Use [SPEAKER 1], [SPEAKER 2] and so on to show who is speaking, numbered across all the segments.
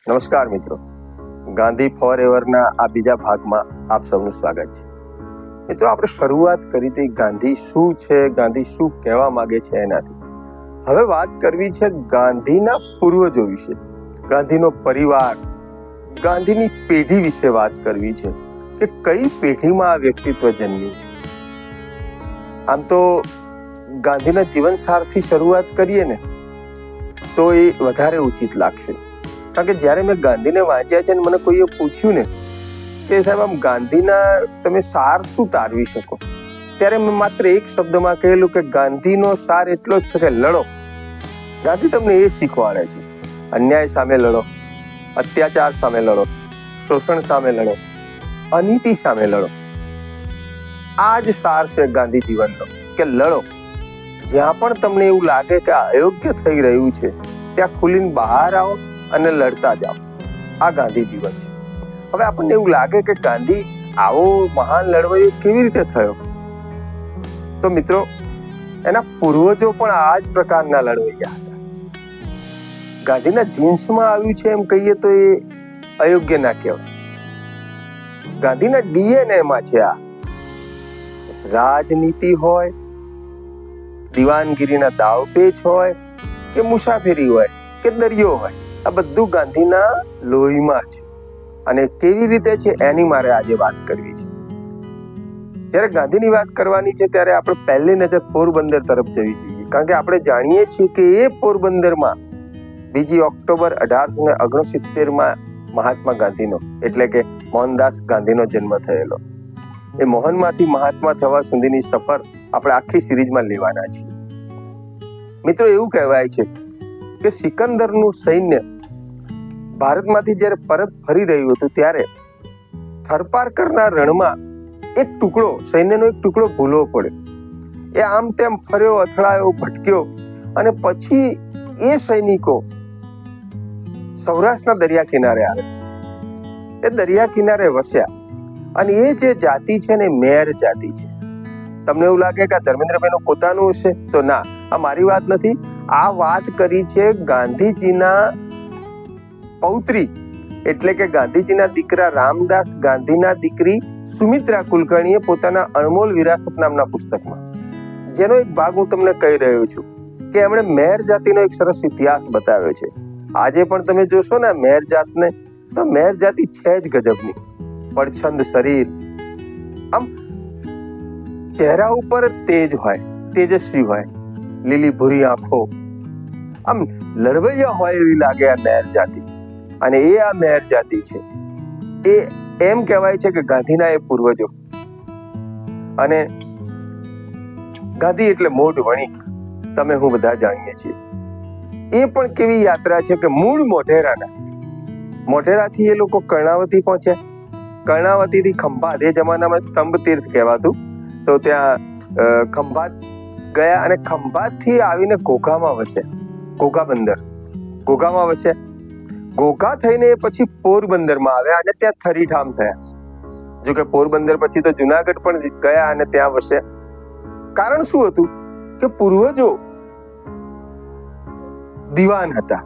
[SPEAKER 1] નમસ્કાર મિત્રો, ગાંધી ફોર એવરના આ બીજા ભાગમાં આપ સૌનું સ્વાગત છે. મિત્રો, આપણે શરૂઆત કરી હતી ગાંધી શું છે, ગાંધી શું કહેવા માંગે છે એનાથી. હવે વાત કરવી છે ગાંધીના પૂર્વજો વિશે, ગાંધીનો પરિવાર, ગાંધીની પેઢી વિશે વાત કરવી છે કે કઈ પેઢીમાં આ વ્યક્તિત્વ જન્મ્યું છે. આમ તો ગાંધીના જીવનસારથી શરૂઆત કરીએ ને તો એ વધારે ઉચિત લાગશે. કારણ કે જ્યારે મેં ગાંધીને વાંચ્યા છે ને મને કોઈએ પૂછ્યું ને કે સાહેબ આમ ગાંધીના તમે સાર શું તારવી શકો, ત્યારે મેં માત્ર એક શબ્દમાં કહેલું કે ગાંધીનો સાર એટલો જ છે કે લડો. ગાંધી તમને એ શીખવાડે છે, અન્યાય સામે લડો, અત્યાચાર સામે લડો, શોષણ સામે લડો, અનીતિ સામે લડો. આ જ સાર છે ગાંધી જીવનનો કે લડો. જ્યાં પણ તમને એવું લાગે કે અયોગ્ય થઈ રહ્યું છે ત્યાં ખુલીને બહાર આવો અને લડતા જાઓ. આ ગાંધી જીવન છે. હવે આપણને એવું લાગે કે ગાંધી આવો મહાન લડવૈયો કેવી રીતે થયો, તો મિત્રો એના પૂર્વજો પણ આ જ પ્રકારના લડવૈયા હતા. ગાંધીના જીન્સમાં આવ્યું છે એમ કહીએ તો એ અયોગ્ય ના કહેવાય. ગાંધીના ડીએનએમાં છે આ. રાજનીતિ હોય, દીવાનગીરીના દાવપેચ હોય કે મુસાફરી હોય કે દરિયો હોય, આ બધું ગાંધીના લોહીમાં છે. અને કેવી રીતે છે એની મારે આજે વાત કરવી છે. જ્યારે ગાંધીની વાત કરવાની છે ત્યારે આપણે પહેલી નજર પોરબંદર તરફ જવી જોઈએ. કારણ કે આપણે જાણીએ છીએ કે એ પોરબંદરમાં 2 ઓક્ટોબર 1869 મહાત્મા ગાંધીનો એટલે કે મોહનદાસ ગાંધીનો જન્મ થયેલો. એ મોહનમાંથી મહાત્મા થવા સુધીની સફર આપણે આખી સિરીઝમાં લેવાના છીએ. મિત્રો, એવું કહેવાય છે કે સિકંદરનું સૈન્ય ભારતમાંથી જ્યારે પરત ફરી રહ્યું હતું ત્યારે થરપારકરના રણમાં એક ટુકડો, સૈન્યનો એક ટુકડો ભૂલવો પડ્યો. એ આમ તેમ ફર્યો, અથડાયો, ભટક્યો અને પછી એ સૈનિકો સૌરાષ્ટ્રના દરિયા કિનારે આવ્યા. એ દરિયા કિનારે વસ્યા અને એ જે જાતિ છે ને મેર જાતિ છે. તમને એવું લાગે કે આ ધર્મેન્દ્રભાઈનું પોતાનું હશે, તો ના, આ મારી વાત નથી. આ વાત કરી છે ગાંધીજીના પૌત્રી એટલે કે ગાંધીજીના દીકરા રામદાસ ગાંધીના દીકરી સુમિત્રા કુલકર્ણીએ પોતાના અણમોલ વિરાસત નામના પુસ્તકમાં, જેનો એક ભાગ હું તમને કહી રહ્યો છું કે એમણે મેર જાતિનો એક સરસ ઇતિહાસ બતાવ્યો છે. આજે પણ તમે જોશો ને મેર જાતને, તો મેર જાતિ છે જ ગજબની. પડછંદ શરીર, આમ ચહેરા ઉપર તેજ હોય, તેજસ્વી હોય, લીલી ભૂરી આંખો, આમ લડવૈયા હોય એવી લાગે આ મેર જાતિ. અને એ આ મેર જાતિ છે. એ એમ કહેવાય છે કે ગાંધીના એ પૂર્વજો. અને ગાંધી એટલે મોઢ વણિક, તમે હું બધા જાણીએ છીએ. એ પણ કેવી યાત્રા છે કે મૂળ મોઢેરાના, મોઢેરાથી એ લોકો કર્ણાવતી પહોંચ્યા. કર્ણાવતીથી ખંભાત, એ જમાનામાં સ્તંભ તીર્થ કહેવાતું, તો ત્યાં ખંભાત ગયા અને ખંભાતથી આવીને ઘોઘામાં વસ્યા. ઘોઘા બંદર, ઘોઘામાં વસ્યા. ઘોઘા થઈને પછી પોરબંદરમાં આવ્યા અને ત્યાં થરીઠામ થયા. જો કે પોરબંદર પછી તો જુનાગઢ પણ ગયા અને ત્યાં વસ્યા. કારણ શું હતું કે પૂર્વજો દિવાન હતા,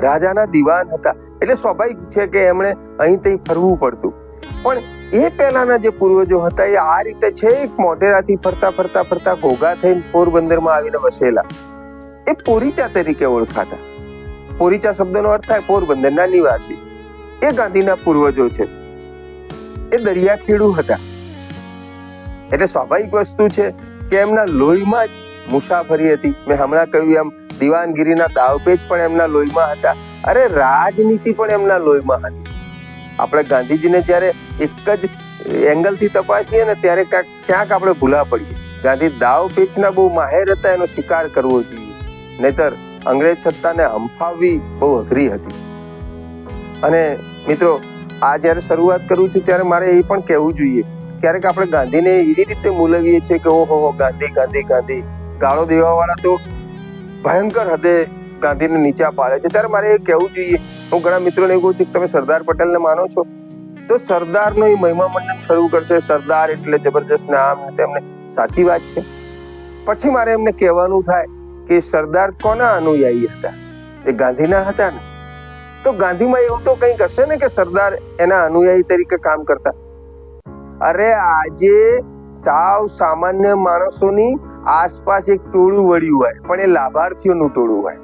[SPEAKER 1] રાજાના દિવાન હતા, એટલે સ્વાભાવિક છે કે એમણે અહીં ત્યાં ફરવું પડતું. પણ એ પહેલાના જે પૂર્વજો હતા એ આ રીતે છે, મોઢેરાથી ફરતા ફરતા ફરતા ઘોઘા થઈને પોરબંદરમાં આવીને વસેલા. એ પોરીચા તરીકે ઓળખાતા. પોરીચા શબ્દનો અર્થ થાય પોરબંદરના નિવાસી. એ ગાંધીના પૂર્વજો છે. એ દરિયા ખેડૂ હતા. એટલે સ્વાભાવિક વસ્તુ છે કે એમના લોહીમાં જ મુસાફરી હતી. મેં હમણાં કહ્યું એમ દીવાનગીરીના દાવપેચ પણ એમના લોહીમાં હતા. અરે રાજનીતિ પણ એમના લોહીમાં હતી. આપણે ગાંધીજીને જ્યારે એક જ એંગલથી તપાસીએ ને ત્યારે ક્યાંક આપણે ભૂલા પડીએ. ગાંધી દાવપેચના બહુ માહેર હતા, એનો સ્વીકાર કરવો જોઈએ. નહીતર અંગ્રેજ સત્તાને હંફાવવી બહુ અઘરી હતી. અને મિત્રો, આ જ્યારે શરૂઆત કરું છું ત્યારે મારે એ પણ કહેવું જોઈએ, ક્યારેક આપણે ગાંધીને એવી રીતે મૂલવીએ છીએ કે ઓહો ગાંધી ગાંધી ગાંધી. ગાળો દેવાવાળા તો ભયંકર હદે ગાંધીને નીચા પાડે છે. ત્યારે મારે એ કહેવું જોઈએ, હું ઘણા મિત્રોને એવું કહું છું કે તમે સરદાર પટેલને માનો છો, તો સરદારનો એ મહિમા મંડન શરૂ કરશે. સરદાર એટલે જબરજસ્ત નામ, તેમને સાચી વાત છે. પછી મારે એમને કહેવાનું થાય કે સરદાર કોના અનુયાયી હતા? એ ગાંધીના હતા ને. તો ગાંધીમાં એવું તો કંઈક હશે ને કે સરદાર એના અનુયાયી તરીકે કામ કરતા. અરે આજે સાવ સામાન્ય માણસોની આસપાસ એક ટોળું વળ્યું હોય, પણ એ લાભાર્થીઓનું ટોળું હોય.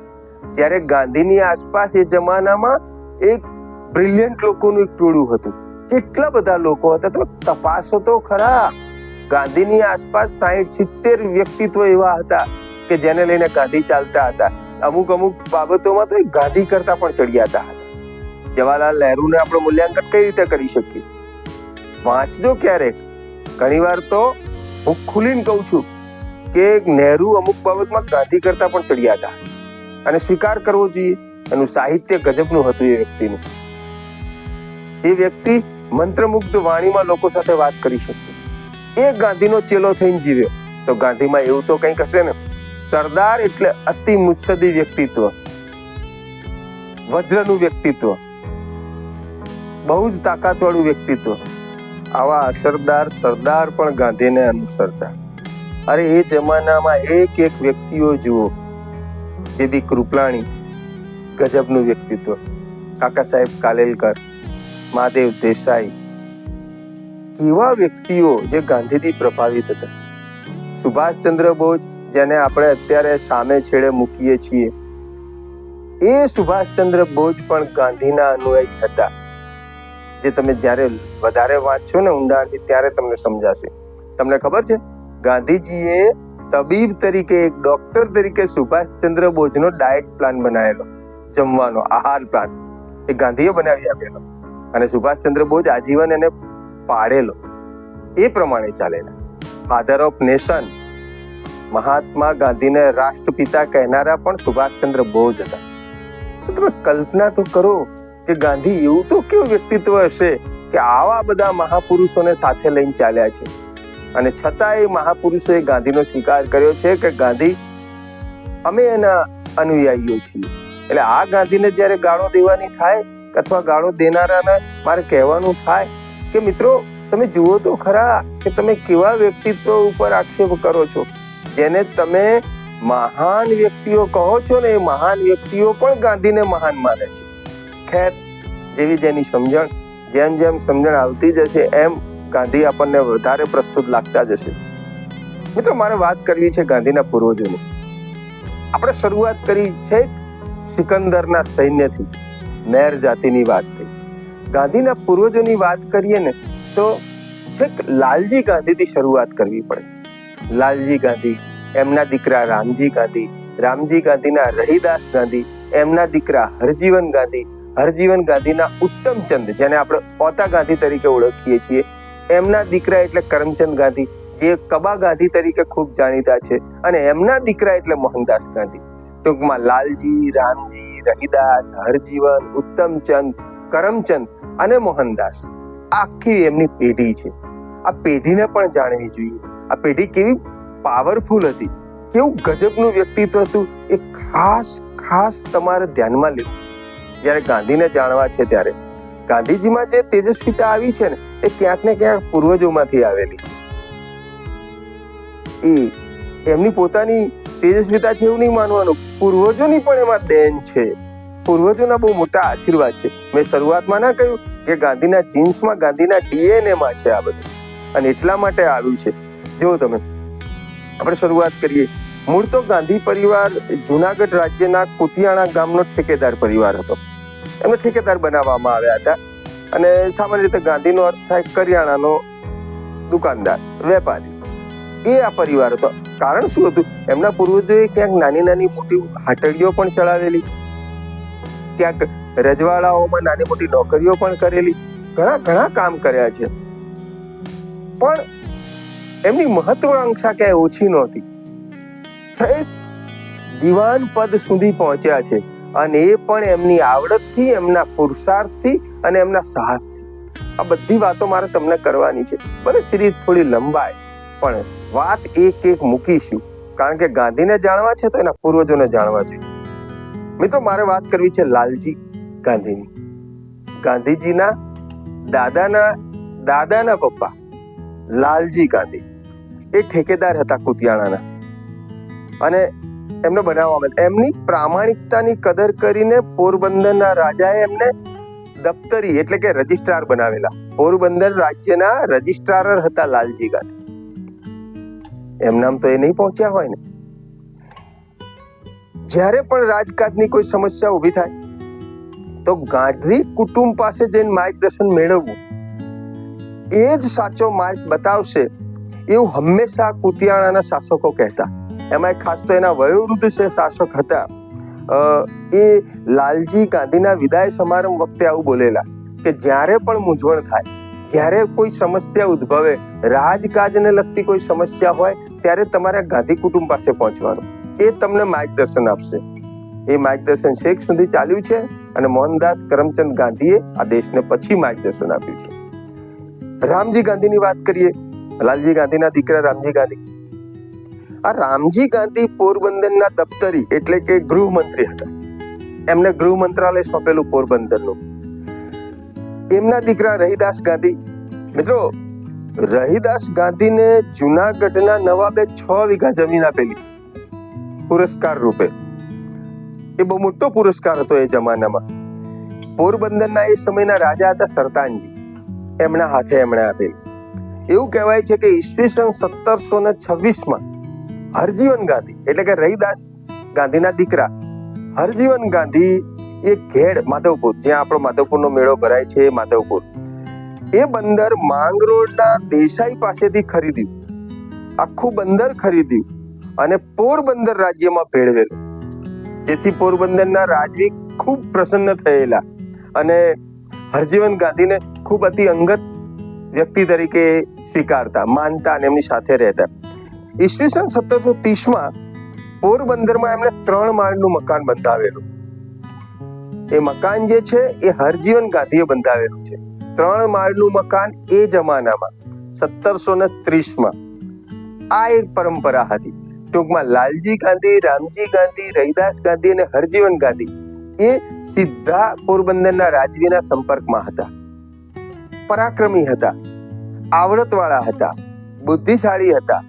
[SPEAKER 1] જ્યારે ગાંધીની આસપાસ એ જમાનામાં એક બ્રિલિયન્ટ લોકોનું એક ટોળું હતું. કેટલા બધા લોકો હતા, તો તપાસો તો ખરા. ગાંધીની આસપાસ 60-70 વ્યક્તિત્વ એવા હતા કે જેને લઈને ગાંધી ચાલતા હતા. અમુક બાબતોમાં તો ગાંધી કરતા પણ ચડિયાતા હતા. જવાહરલાલ નહેરુને આપણે મૂલ્યાંકન કઈ રીતે કરી શકીએ? વાંચજો ક્યારેક. ઘણીવાર તો હું ખુલીને કહું છું કે નહેરુ અમુક બાબતમાં ગાંધી કરતા પણ ચડિયાતા, અને સ્વીકાર કરવો જોઈએ. એનું સાહિત્ય ગજબનું હતું એ વ્યક્તિનું. એ વ્યક્તિ મંત્રમુગ્ધ વાણીમાં લોકો સાથે વાત કરી શકતો. એ ગાંધીનો ચેલો થઈને જીવ્યો. તો ગાંધીમાં એવું તો કંઈક હશે ને. સરદાર એટલે અતિ મુત્સદી વ્યક્તિત્વ, વજ્રનું વ્યક્તિત્વ, બહુ જ તાકાતવાળું વ્યક્તિત્વ. આવા અસરદાર સરદાર પણ ગાંધીને અનુસરતા. અરે એ જમાનામાં એક વ્યક્તિઓ જુઓ, જે બી કૃપલાણી, ગજબનું વ્યક્તિત્વ. કાકા સાહેબ કાલેલકર, મહાદેવ દેસાઈ, કેવા વ્યક્તિઓ જે ગાંધીથી પ્રભાવિત હતા. સુભાષચંદ્ર બોઝ, જેને આપણે અત્યારે સામે છેડે મૂકીએ છીએ, એ સુભાષચંદ્ર બોઝ પણ ગાંધીના અનુયાયી હતા. જે તમે જ્યારે વધારે વાંચશો ને ઊંડાણથી, ત્યારે તમને સમજાશે. તમને ખબર છે, ગાંધીજીએ તબીબ તરીકે, એક ડોક્ટર તરીકે સુભાષચંદ્ર બોઝનો ડાયટ પ્લાન બનાવેલો, જમવાનો આહાર પ્લાન એ ગાંધીએ બનાવી આપેલો, અને સુભાષચંદ્ર બોઝ આજીવન એને પાડેલો. એ પ્રમાણે ચાલેલા. ફાધર ઓફ નેશન, મહાત્મા ગાંધીને રાષ્ટ્રપિતા કહેનારા પણ સુભાષચંદ્ર બોઝ હતા. તો તમે કલ્પના તો કરો કે ગાંધી એવું તો કેવું વ્યક્તિત્વ હશે કે આવા બધા મહાપુરુષોને સાથે લઈને ચાલ્યા છે, અને છતાં એ મહાપુરુષોએ ગાંધીનો સ્વીકાર કર્યો છે કે ગાંધી, અમે એના અનુયાયીઓ છીએ. એટલે આ ગાંધીને જ્યારે ગાળો દેવાની થાય, અથવા ગાળો દેનારાને મારે કહેવાનું થાય કે મિત્રો, તમે જુઓ તો ખરા કે તમે કેવા વ્યક્તિત્વ ઉપર આક્ષેપ કરો છો. જેને તમે મહાન વ્યક્તિઓ કહો છો ને, એ મહાન વ્યક્તિઓ પણ ગાંધીને મહાન માને છે. ખેર, જેવી જેની સમજણ, જેમ જેમ સમજણ આવતી જશે એમ ગાંધી આપણને વધારે પ્રસ્તુત લાગતા જશે. મિત્રો, મારે વાત કરવી છે ગાંધીના પૂર્વજોની. આપણે શરૂઆત કરી છે સિકંદરના સૈન્યથી, મેર જાતિની વાત થઈ. ગાંધીના પૂર્વજોની વાત કરીએ ને તો છેક લાલજી ગાંધીથી શરૂઆત કરવી પડે. લાલજી ગાંધી, એમના દીકરા રામજી ગાંધી, રામજી ગાંધીના રહીદાસ ગાંધી, એમના દીકરા હરજીવન ગાંધી, હરજીવન ગાંધીના ઉત્તમચંદ, જેને આપણે ઓતા ગાંધી તરીકે ઓળખીએ છીએ, એમના દીકરા એટલે કરમચંદ ગાંધી, જે કબા ગાંધી તરીકે ખૂબ જાણીતા છે, અને એમના દીકરા એટલે મોહનદાસ ગાંધી. ટૂંકમાં લાલજી, રામજી, રહીદાસ, હરજીવન, ઉત્તમચંદ, કરમચંદ અને મોહનદાસ, આખી એમની પેઢી છે. આ પેઢીને પણ જાણવી જોઈએ. આ પેઢી કેવી પાવરફુલ હતી, કેવું ગજબનું વ્યક્તિત્વ હતું, એ ખાસ તમારે ધ્યાનમાં લેવું છે જ્યારે ગાંધીને જાણવા છે. ત્યારે ગાંધીજીમાં જે તેજસ્વીતા આવી છે ને, એ ક્યાંક ને ક્યાંક પૂર્વજોમાંથી આવેલી છે. એ એમની પોતાની તેજસ્વીતા છે એવું નહીં માનવાનું, પૂર્વજોની પણ એમાં દેન છે. પૂર્વજોના બહુ મોટા આશીર્વાદ છે. મેં શરૂઆતમાં ના કહ્યું કે ગાંધીના જીન્સમાં, ગાંધીના ડીએનએમાં છે આ બધું, અને એટલા માટે આવ્યું છે. જો તમે, આપણે શરૂઆત કરીએ. મૂળ તો ગાંધી પરિવાર જુનાગઢ રાજ્યના કુતિયાણા ગામનો ઠેકેદાર પરિવાર હતો. એમને ઠેકેદાર બનાવવામાં આવ્યા હતા, અને સામાન્ય રીતે ગાંધીનો અર્થ થાય કરિયાણાનો દુકાનદાર, વેપારી. એ આ પરિવાર હતો. કારણ શું હતું? એમના પૂર્વજોએ ક્યાંક નાની નાની મોટી હાટડીઓ પણ ચલાવેલી, ક્યાંક રજવાડાઓમાં નાની મોટી નોકરીઓ પણ કરેલી, ઘણા કામ કર્યા છે. પણ એમની મહત્વાકાંક્ષા ક્યાંય ઓછી નહોતી. દિવાન પદ સુધી પહોંચ્યા છે, અને એ પણ એમની આવડતથી, એમના પુરુષાર્થથી અને એમના સાહસથી. આ બધી વાતો મારે તમને કરવાની છે. ભલે સિરીઝ થોડી લંબાય, પણ વાત એક મૂકીશું, કારણ કે ગાંધીને જાણવા છે તો એના પૂર્વજોને જાણવા જોઈએ. મિત્રો, મારે વાત કરવી છે લાલજી ગાંધીની. ગાંધીજીના દાદાના પપ્પા લાલજી ગાંધી એ ઠેકેદાર હતા કુતિયાણાના, અને એમને બનાવવામાં, એમની પ્રામાણિકતાની કદર કરીને પોરબંદરના રાજાએ એમને દફતરી એટલે કે રજિસ્ટ્રાર બનાવેલા. પોરબંદર રાજ્યના રજિસ્ટ્રાર હતા લાલજી ગાંધી. એમનામ તો એ નહીં પહોંચ્યા હોય ને. જ્યારે પણ રાજકાજની કોઈ સમસ્યા ઊભી થાય તો ગાંધી કુટુંબ પાસે જઈને માર્ગદર્શન મેળવવું એ જ સાચો માર્ગ બતાવશે, એવું હંમેશા કુતિયાણાના શાસકો કહેતા. એમાં ખાસ તો એના વયોવૃદ્ધ શાસક હતા, એ લાલજી ગાંધીના વિદાય સમારંભ વખતે આવું બોલેલા કે જ્યારે પણ મૂંઝવણ થાય, જ્યારે કોઈ સમસ્યા ઉદ્ભવે, રાજકાજને લગતી કોઈ સમસ્યા હોય, ત્યારે તમારે ગાંધી કુટુંબ પાસે પહોંચવાનું, એ તમને માર્ગદર્શન આપશે. એ માર્ગદર્શન છેક સુધી ચાલ્યું છે અને મોહનદાસ કરમચંદ ગાંધીએ આ દેશને પછી માર્ગદર્શન આપ્યું છે. રામજી ગાંધીની વાત કરીએ. લાલજી ગાંધીના દીકરા રામજી ગાંધી. આ રામજી ગાંધી પોરબંદરના દફતરી એટલે કે ગૃહમંત્રી હતા. એમને ગૃહ મંત્રાલય સોંપેલું પોરબંદરનું. એમના દીકરા રહીદાસ ગાંધી. મિત્રો, રહીદાસ ગાંધીને જુનાગઢના નવાબે 6 વીઘા જમીન આપેલી પુરસ્કાર રૂપે. એ બહુ મોટો પુરસ્કાર હતો એ જમાનામાં. પોરબંદરના એ સમયના રાજા હતા સરતાનજી, એમના હાથે એમણે આપેલી. એવું કહેવાય છે કે ઈસવીસન 1726માં હરજીવન ગાંધી એટલે કે રહીદાસ ગાંધીના દીકરા હરજીવન ગાંધી એ ઘેડ માધવપુર, જ્યાં આપણો માધવપુરનો મેળો ભરાય છે, માધવપુર, એ બંદર માંગરોળના દેસાઈ પાસેથી ખરીદ્યું. આખું બંદર ખરીદ્યું અને પોરબંદર રાજ્યમાં ભેળવેલું, જેથી પોરબંદરના રાજવી ખૂબ પ્રસન્ન થયેલા અને હરજીવન ગાંધીને ખૂબ અતિ અંગત વ્યક્તિ તરીકે સ્વીકારતા, માનતા અને એમની સાથે રહેતા. ઈસવીસન 1730માં પોરબંદરમાં એમણે 3 માળનું મકાન બંધાવેલું. એ મકાન જે છે એ હરજીવન ગાંધીએ બંધાવેલું છે. 3 માળનું મકાન એ જમાનામાં 1730માં આ એક પરંપરા હતી. ટૂંકમાં લાલજી ગાંધી, રામજી ગાંધી, રહીદાસ ગાંધી અને હરજીવન ગાંધી એ સીધા પોરબંદરના રાજવીના સંપર્કમાં હતા. પરાક્રમી હતા, આવડતવાળા હતા, બુદ્ધિશાળી હતા,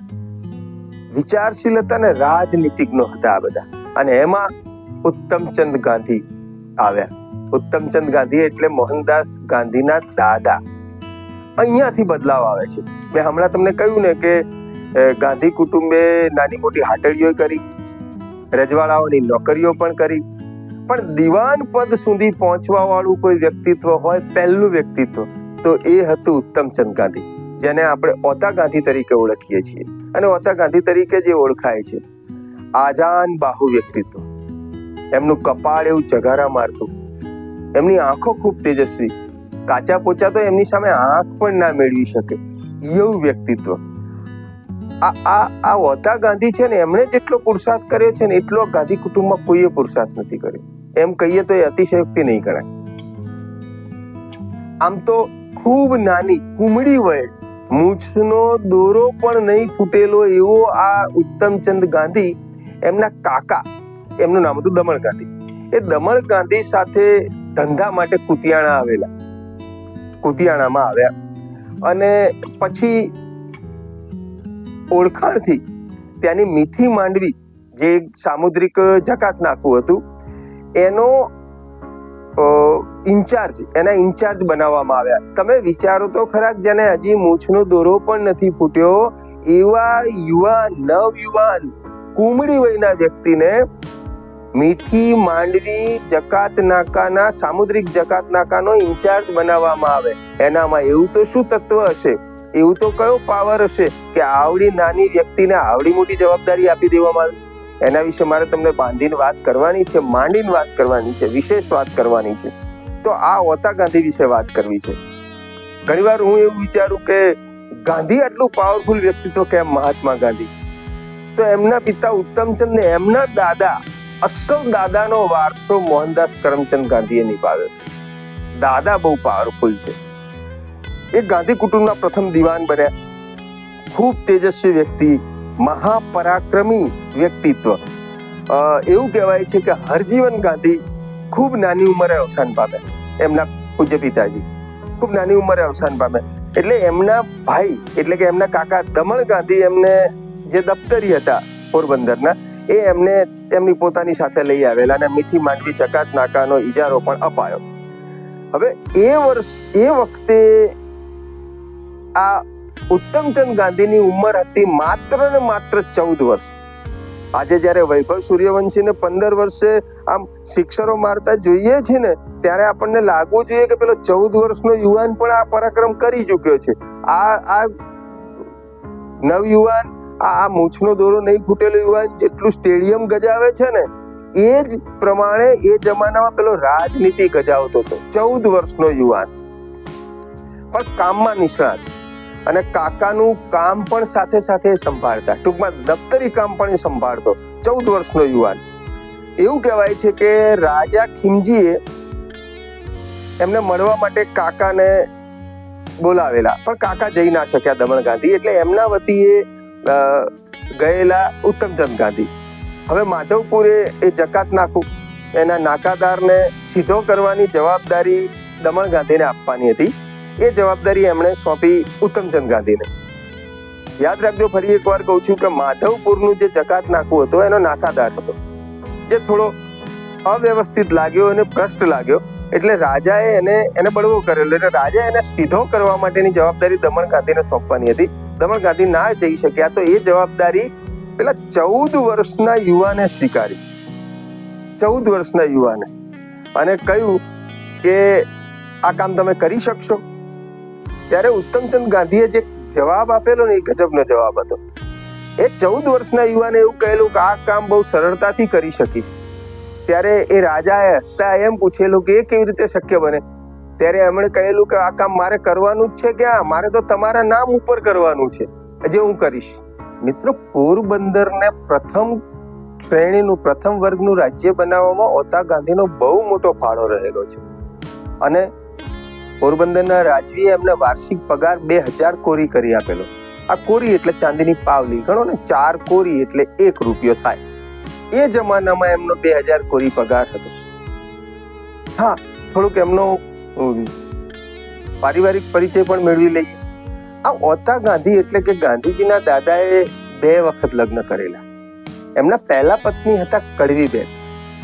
[SPEAKER 1] વિચારશીલ હતા અને રાજનીતિજ્ઞો હતા આ બધા. અને એમાં ઉત્તમચંદ ગાંધી આવ્યા. ઉત્તમચંદ ગાંધી એટલે મોહનદાસ ગાંધીના દાદા. અહીંયાથી બદલાવ આવે છે. મેં હમણાં તમને કહ્યું ને કે ગાંધી કુટુંબે નાની મોટી હાટડીઓ કરી, રજવાડાઓની નોકરીઓ પણ કરી, પણ દિવાન પદ સુધી પહોંચવા વાળું કોઈ વ્યક્તિત્વ હોય, પહેલું વ્યક્તિત્વ, તો એ હતું ઉત્તમચંદ ગાંધી, જેને આપણે ઓતા ગાંધી તરીકે ઓળખીએ છીએ. અને ઓતા ગાંધી તરીકે જે ઓળખાય છે, આજાન બાહુ વ્યક્તિત્વ, એમનું કપાળ એવું ચગારા મારતું, એમની આંખો ખૂબ તેજસ્વી, કાચા પોચા તો એમની સામે આંખ પણ ના મેળવી શકે એવું વ્યક્તિત્વ. આ ઓતા ગાંધી છે ને, એમણે જેટલો પુરુષાર્થ કર્યો છે ને એટલો ગાંધી કુટુંબમાં કોઈએ પુરુષાર્થ નથી કર્યો. એમ કહીએ તો એ અતિશયોક્તિ નહીં ગણાય. આમ તો ખૂબ નાની કુમળી વયે, મૂછનો દોરો પણ નહીં ફૂટેલો એવો આ ઉત્તમચંદ ગાંધી, એમના કાકા, એમનું નામ હતું દમણ ગાંધી, એ દમણ ગાંધી સાથે ધંધા માટે કુતિયાણામાં આવ્યા અને પછી ઓળખાણથી ત્યાંની મીઠી માંડવી, જે સામુદ્રિક જકાત નાકું હતું, એનો એના ઇન્ચાર્જ બનાવવામાં આવ્યા. તમે વિચારો તો ખરા, જેને હજી મૂછનો દોરો પણ નથી ફૂટ્યો એવા નવયુવાન કુમળી વયના વ્યક્તિને મીઠી માંડવી જકાત નાકાના, સામુદ્રિક જકાત નાકાનો ઇન્ચાર્જ બનાવવામાં આવે. એનામાં એવું તો શું તત્વ હશે, એવું તો કયો પાવર હશે કે આવડી નાની વ્યક્તિને આવડી મોટી જવાબદારી આપી દેવામાં આવી? એના વિશે મારે તમને બાંધીને વાત કરવાની છે, માંડીને વાત કરવાની છે, વિશેષ વાત કરવાની છે. તો આ ઓતા ગાંધી વિશે વાત કરવી છે. ઘણીવાર હું એવું વિચારું કે ગાંધી આટલું પાવરફુલ વ્યક્તિત્વ કેમ મહાત્મા ગાંધી? તો એમના પિતા ઉત્તમચંદ ને એમના દાદા, અસલ દાદાનો વારસો મોહનદાસ કરમચંદ ગાંધીએ નિભાવ્યો છે. દાદા બહુ પાવરફુલ છે. એ ગાંધી કુટુંબના પ્રથમ દિવાન બન્યા. ખૂબ તેજસ્વી વ્યક્તિ, મહાપરાક્રમી વ્યક્તિત્વ. એવું કહેવાય છે કે હરજીવન ગાંધી ખૂબ નાની ઉંમરે અવસાન પામ્યા. એમના પૂજ્ય પિતાજી ખૂબ નાની ઉંમરે અવસાન પામ્યા. એટલે એમના ભાઈ એટલે કે એમના કાકા દમણ ગાંધી, એમને જે દફતરી હતા પોરબંદરના, એ એમને એમની પોતાની સાથે લઈ આવેલા અને મીઠી માંડવી ચકાત નાકાનો ઇજારો પણ અપાયો. હવે એ વખતે આ ઉત્તમચંદ ગાંધીની ઉંમર હતી માત્ર ને માત્ર 14 વર્ષ. આજે જયારે વૈભવ સૂર્યવંશીને 15 વર્ષે આમ સિક્સરો મારતા જોઈએ છે ને, ત્યારે આપણને લાગવું જોઈએ કે પેલો 14 વર્ષનો યુવાન પણ આ પરાક્રમ કરી ચુક્યો છે. આ નવયુવાન, આ મૂછનો દોરો નહીં ફૂટેલો યુવાન જેટલું સ્ટેડિયમ ગજાવે છે ને, એ જ પ્રમાણે એ જમાનામાં પેલો રાજનીતિ ગજાવતો હતો. 14 વર્ષનો યુવાન પણ કામમાં નિષ્ણાત અને કાકાનું કામ પણ સાથે સાથે સંભાળતા, ટૂંકમાં દફતરી કામ પણ સંભાળતો 14 વર્ષનો યુવાન. એવું કહેવાય છે કે રાજા ખીમજીએ એમને મળવા માટે કાકાને બોલાવેલા, પણ કાકા જઈ ના શક્યા દમણ ગાંધી, એટલે એમના વતીએ ગયેલા ઉત્તમચંદ ગાંધી. હવે માધવપુરે એ જકાત નાકું, એના નાકાદારને સીધો કરવાની જવાબદારી દમણ ગાંધીને આપવાની હતી. એ જવાબદારી એમણે સોંપી ઉત્તમચંદ ગાંધીને. યાદ રાખજો, ફરી એકવાર કહું છું કે માધવપુરનું જે જકાત નાકું હતો એનો નાકાદાર હતો, જે થોડો અવ્યવસ્થિત લાગ્યો અને ભ્રષ્ટ લાગ્યો, એટલે રાજાએ એને બળવો કરેલો. એટલે રાજાએ એને સીધો કરવા માટેની જવાબદારી દમણ ગાંધીને સોંપવાની હતી. દમણ ગાંધી ના જઈ શક્યા તો એ જવાબદારી પેલા 14 વર્ષના યુવાને સ્વીકારી. 14 વર્ષના યુવાને, અને કહ્યું કે આ કામ તમે કરી શકશો. ત્યારે ઉત્તમચંદ ગાંધીએ જે જવાબ આપેલો ને, એ ગજબનો જવાબ હતો. એ 14 વર્ષના યુવાને એવું કહેલું કે આ કામ બહુ સરળતાથી કરી શકીશ. ત્યારે એ રાજાએ હસતા એમ પૂછેલું કે એ કેવી રીતે શક્ય બને? ત્યારે એમણે કહેલું કે આ કામ મારે કરવાનું જ છે. ક્યાં? મારે તો તમારા નામ ઉપર કરવાનું છે, જે હું કરીશ. મિત્રો, પોરબંદરને પ્રથમ શ્રેણીનું, પ્રથમ વર્ગનું રાજ્ય બનાવવામાં ઓતા ગાંધીનો બહુ મોટો ફાળો રહેલો છે. અને પોરબંદરના રાજવીએ એમને વાર્ષિક પગાર 2000 કોરી કરી આપેલો. આ કોરી એટલે ચાંદીની પાવલી ગણો ને, 4 કોરી એટલે 1 રૂપિયો થાય. એ જમાનામાં એમનો 2000 કોરી પગાર હતો. હા, થોડુંક એમનો પારિવારિક પરિચય પણ મેળવી લઈએ. આ ઓતા ગાંધી એટલે કે ગાંધીજીના દાદાએ 2 વખત લગ્ન કરેલા. એમના પહેલા પત્ની હતા કડવીબેન.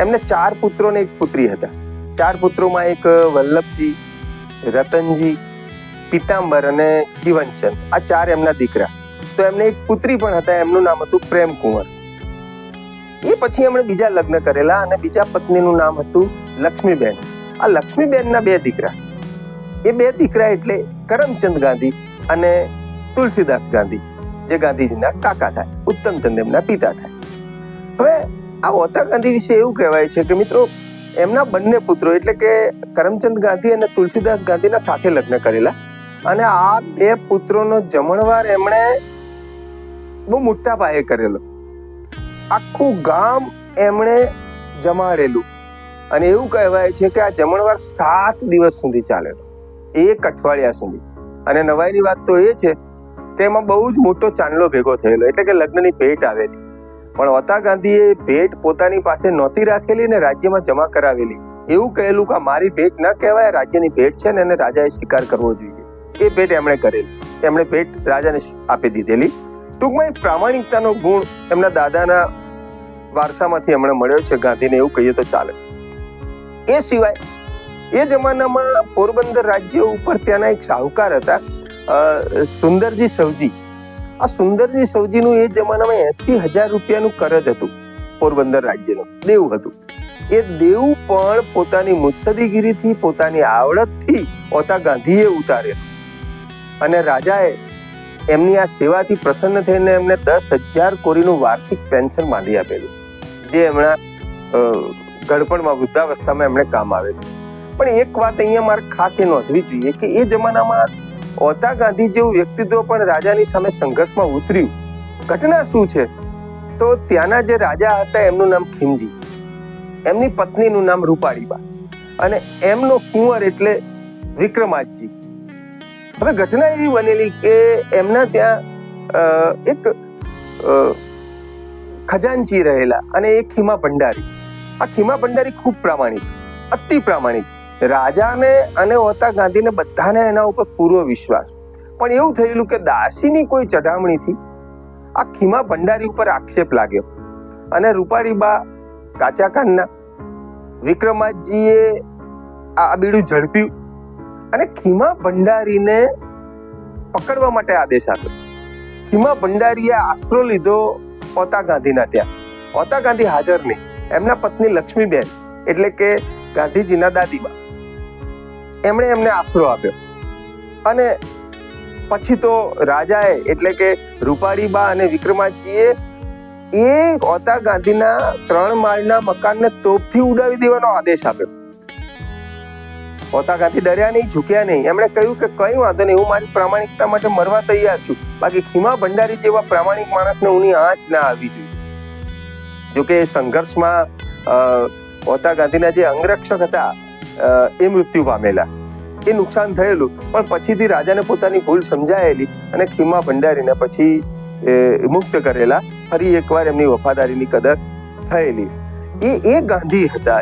[SPEAKER 1] એમને 4 પુત્રો ને 1 પુત્રી હતા. 4 પુત્રોમાં એક વલ્લભજી, રતનજી, પિતાંબર અને જીવનચંદ, આ 4 એમના દીકરા. તો એમને એક પુત્રી પણ હતા, એમનું નામ હતું પ્રેમકુંવર. એ પછી એમણે બીજા લગ્ન કરેલા અને બીજા પત્નીનું નામ હતું લક્ષ્મીબેન. આ લક્ષ્મીબેનના 2 દીકરા. એ 2 દીકરા એટલે કરમચંદ ગાંધી અને તુલસીદાસ ગાંધી, જે ગાંધીજીના કાકા થાય. ઉત્તમચંદ એમના પિતા થાય. હવે આ ઓતા ગાંધી વિશે એવું કહેવાય છે કે મિત્રો, એમના બંને પુત્રો એટલે કે કરમચંદ ગાંધી અને તુલસીદાસ ગાંધીના સાથે લગ્ન કરેલા. અને આ 2 પુત્રોનો જમણવાર એમણે બહુ મોટા પાયે કરેલો. આખું ગામ એમણે જમાડેલું. અને એવું કહેવાય છે કે આ જમણવાર 7 દિવસ સુધી ચાલેલો, 1 અઠવાડિયા સુધી. અને નવાઈની વાત તો એ છે કે એમાં બહુ જ મોટો ચાંદલો ભેગો થયેલો, એટલે કે લગ્નની ભેટ આવેલી. પણ ઓતા ગાંધીએ ભેટ પોતાની પાસે નહોતી રાખેલી ને રાજ્યમાં જમા કરાવેલી. એવું કહેલું કે મારી ભેટ ન કહેવાય, રાજ્યની ભેટ છે ને એને રાજાએ સ્વીકાર કરવો જોઈએ. એ ભેટ એમણે કરેલી. એમણે ભેટ રાજાને આપી દીધેલી. ટૂંકમાં પ્રામાણિકતાનો ગુણ એમના દાદાના વારસામાંથી એમણે મળ્યો છે ગાંધીને, એવું કહીએ તો ચાલે. એ સિવાય એ જમાનામાં પોરબંદર રાજ્ય ઉપર ત્યાંના એક શાહુકાર હતા, સુંદરજી સવજી. આ સુંદરજી સવજીનું એ જમાનામાં 80,000 રૂપિયાનું કરજ હતું. પોરબંદર રાજ્યનું દેવું હતું. એ દેવું પણ પોતાની મુત્સદીગીરીથી, પોતાની આવડતથી ઓતા ગાંધીએ ઉતારેલું. અને રાજાએ એમની આ સેવાથી પ્રસન્ન થઈને એમને 10,000 કોરીનું વાર્ષિક પેન્શન માંડી આપેલું, જે એમના ગડપણમાં, વૃદ્ધાવસ્થામાં એમણે કામ આવેલું. પણ એક વાત અહીંયા મારે ખાસ એ નોંધવી જોઈએ કે એ જમાનામાં ઓતા ગાંધી જેવું વ્યક્તિત્વ પણ રાજાની સામે સંઘર્ષમાં ઉતર્યું. ઘટના શું છે તો ત્યાંના જે રાજા હતા એમનું નામ ખીમજી, એમની પત્નીનું નામ રૂપાળીબા અને એમનો કુંવર એટલે વિક્રમાદજી. હવે ઘટના એવી બનેલી કે એમના ત્યાં એક ખજાનચી રહેલા અને એક ખીમા ભંડારી. આ ખીમા ભંડારી ખૂબ પ્રામાણિક, અતિ પ્રામાણિક. રાજાને અને ઓતા ગાંધીને બધાને એના ઉપર પૂરો વિશ્વાસ. પણ એવું થયેલું કે દાસીની કોઈ ચઢામણીથી આ ખીમા ભંડારી ઉપર આક્ષેપ લાગ્યો અને રૂપાળીબા કાચા કાનના. વિક્રમાદજીએ આ બીડું ઝડપ્યું અને ખીમા ભંડારીને પકડવા માટે આદેશ આપ્યો. ખીમા ભંડારીએ આશરો લીધો ઓતા ગાંધીના ત્યાં. ઓતા ગાંધી હાજર નહીં. એમના પત્ની લક્ષ્મીબેન એટલે કે ગાંધીજીના દાદીબા, એમણે એમને આશરો આપ્યો. અને પછી તો રાજાએ એટલે કે રૂપાળીબા અને વિક્રમાદજીએ એ ઓતા ગાંધીના 3 માળના મકાનને તોપથી ઉડાવી દેવાનો આદેશ આપ્યો. ઓતા ગાંધી ડર્યા નહીં, ઝૂક્યા નહીં. એમણે કહ્યું કે કઈ વાંધો નહીં, હું મારી પ્રામાણિકતા માટે મરવા તૈયાર છું. બાકી ખીમા ભંડારી જેવા પ્રામાણિક માણસને ઊની આંચ ના આવવી જોઈએ. જોકે એ સંઘર્ષમાં ઓતા ગાંધીના જે અંગરક્ષક હતા એ મૃત્યુ પામેલા, એ નુકસાન થયેલું. પણ પછીથી રાજાને પોતાની ભૂલ સમજાયેલી અને ખીમા ભંડારીને પછી મુક્ત કરેલા. ફરી એકવાર એમની વફાદારીની કદર થયેલી. એ ગાંધી હતા,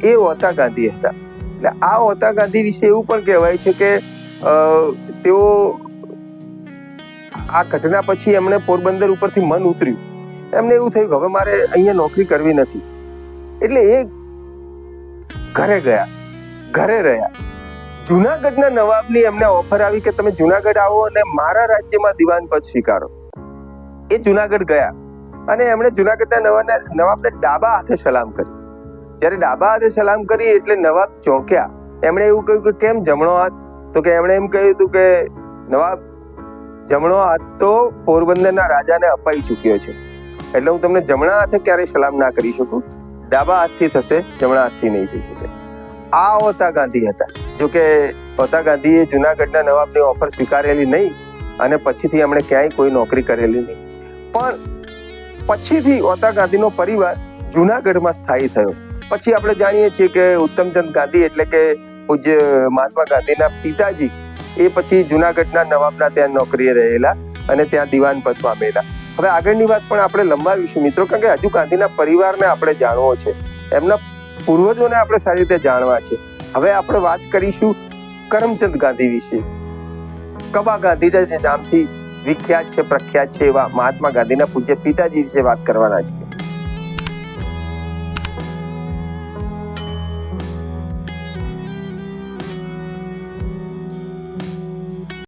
[SPEAKER 1] એ ઓતા ગાંધી હતા. એટલે આ ઓતા ગાંધી વિશે એવું પણ કહેવાય છે કે તેઓ આ ઘટના પછી એમણે પોરબંદર ઉપરથી મન ઉતર્યું. એમને એવું થયું કે હવે મારે અહીંયા નોકરી કરવી નથી. એટલે એ ઘરે ગયા, ઘરે રહ્યા. જુનાગઢના નવાબની એમને ઓફર આવી કે તમે જુનાગઢ આવો અને મારા રાજ્યમાં દિવાન પદ સ્વીકારો. એ જુનાગઢ ગયા અને એમણે જુનાગઢના નવાબને ડાબા હાથે સલામ કરી. જ્યારે ડાબા હાથે સલામ કરી એટલે નવાબ ચોંક્યા. એમણે એવું કહ્યું કે કેમ જમણો હાથ? તો કે એમણે એમ કહ્યું હતું કે નવાબ, જમણો હાથ તો પોરબંદરના રાજાને અપાઈ ચૂક્યો છે, એટલે હું તમને જમણા હાથે ક્યારેય સલામ ના કરી શકું. ડાબા હાથથી થશે, જમણા હાથથી નહીં થઈ શકે. આ ઓતા ગાંધી હતા. જોકે ઓતા ગાંધીએ જુનાગઢના નવાબની ઓફર સ્વીકારેલી નહીં અને પછીથી એમણે ક્યાંય કોઈ નોકરી કરેલી નહીં. પણ પછીથી ઓતા ગાંધીનો પરિવાર જુનાગઢમાં સ્થાયી થયો. પછી આપણે જાણીએ છીએ કે ઉત્તમચંદ ગાંધી એટલે કે પૂજ્ય મહાત્મા ગાંધીના પિતાજી, એ પછી જુનાગઢના નવાબના ત્યાં નોકરીએ રહેલા અને ત્યાં દિવાન પદ પામેલા. હવે આગળની વાત પણ આપણે લંબાવીશું મિત્રો, કારણ કે હજુ ગાંધીના પરિવારને આપણે જાણવો છે, એમના પૂર્વજોને આપણે સારી રીતે જાણવા છે. હવે આપણે વાત કરીશું કરમચંદ ગાંધી વિશે. કબા ગાંધી જે નામથી વિખ્યાત છે, પ્રખ્યાત છે, એવા મહાત્મા ગાંધીના પૂજ્ય પિતાજી વિશે વાત કરવાના છે.